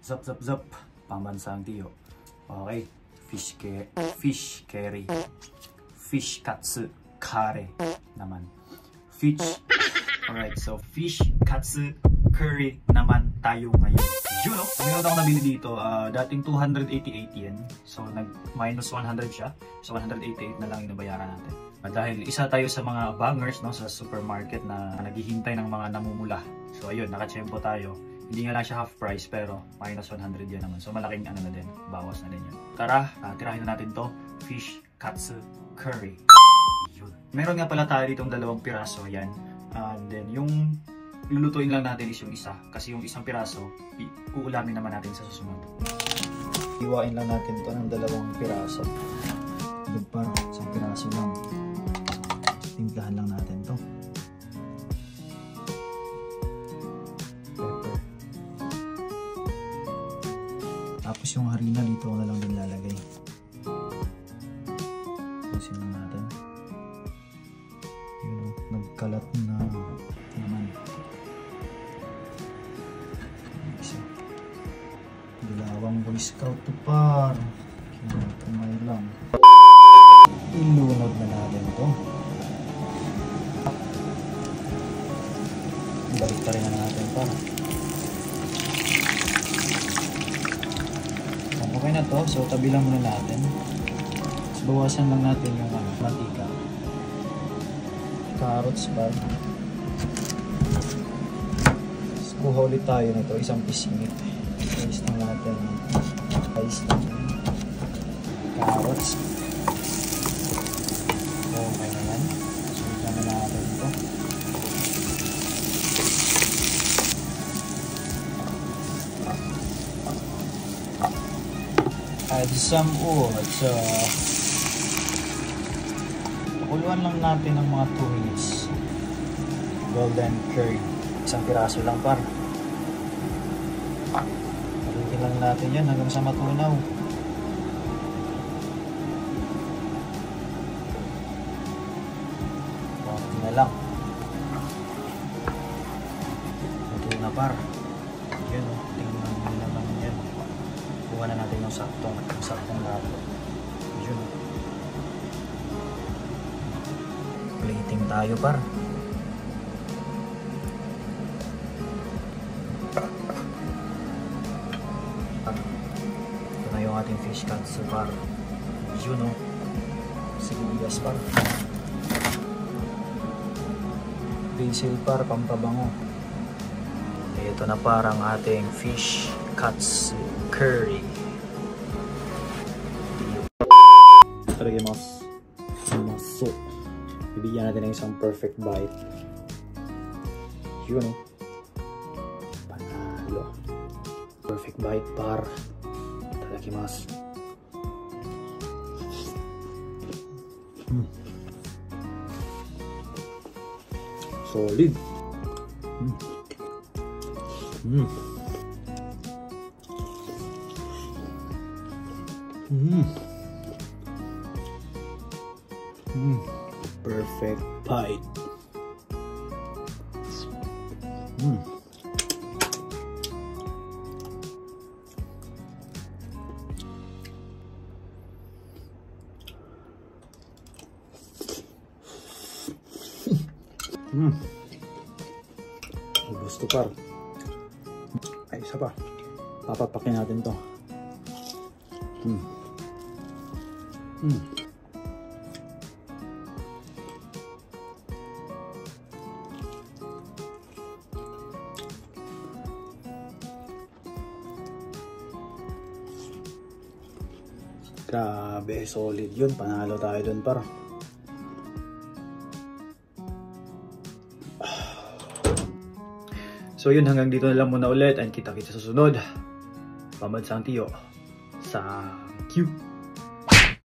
Zap zap zap. Pambansang tiyo. Okay. Fish curry. Fish katsu kare naman. Fish. Alright, so fish katsu curry naman tayo ngayon. Yun o. Meron ako nabili dito. Dating 288 yen. So nag-minus 100 siya. So 188 na lang yung nabayaran natin. Dahil isa tayo sa mga bangers, no, sa supermarket na naghihintay ng mga namumula. So ayun, nakatsyempo tayo. Hindi nga lang siya half price pero minus 100 yan naman. So malaking ano na din, bawas na din yun. Tara, tirahin na natin to. Fish katsu curry. Yun. Meron nga pala tayo ditong 2 piraso, yan. And then yung lulutuin lang natin is yung isa. Kasi yung isang piraso, uulamin naman natin sa susunod. Iwain lang natin to ng 2 piraso. Yun pa, isang piraso lang. Timplahan lang natin to. Pepper. Tapos yung harina dito ko na lang din lalagay. Tapusin lang natin. Yun o, nagkalat na naman. Dilawang Boy Scout to par. Kamay lang. Ilunod na natin ito. Balik pa rin na natin para. Okay na to. So tabi lang muna natin. So, bawasan lang natin yung mantika. Carrots pa. So, kuha ulit tayo nito. Isang pisngit. Ice lang natin. Ice lang. Carrots. Okay na yan. So ito na natin ito. Add some oil. So pakuluan lang natin ng mga 2 minutes. Golden curry. Isang piraso lang par. Palutin lang natin yan hanggang sa matunaw. Palutin na lang. Palutin na par. Yun o. Tingnan mo naman yan. Kuha na natin yung saktong labo. Yun. Plating tayo par. Ito na yung ating fish katsu par. Yun o. Sibuyas par. Basil par, pampabango. Ito na parang ating fish katsu curry. Itadakimasu. Bibigyan natin ng isang perfect bite. Yun o. Panalo. Perfect bite par. Itadakimasu. Solid. Perfect bite. Gusto par. Ay, isa pa. Papapakin natin to. Grabe, solid yun. Panalo tayo dun par. So yun, hanggang dito na lang muna ulit and kita-kita sa susunod. Pambansang tiyo sa Q.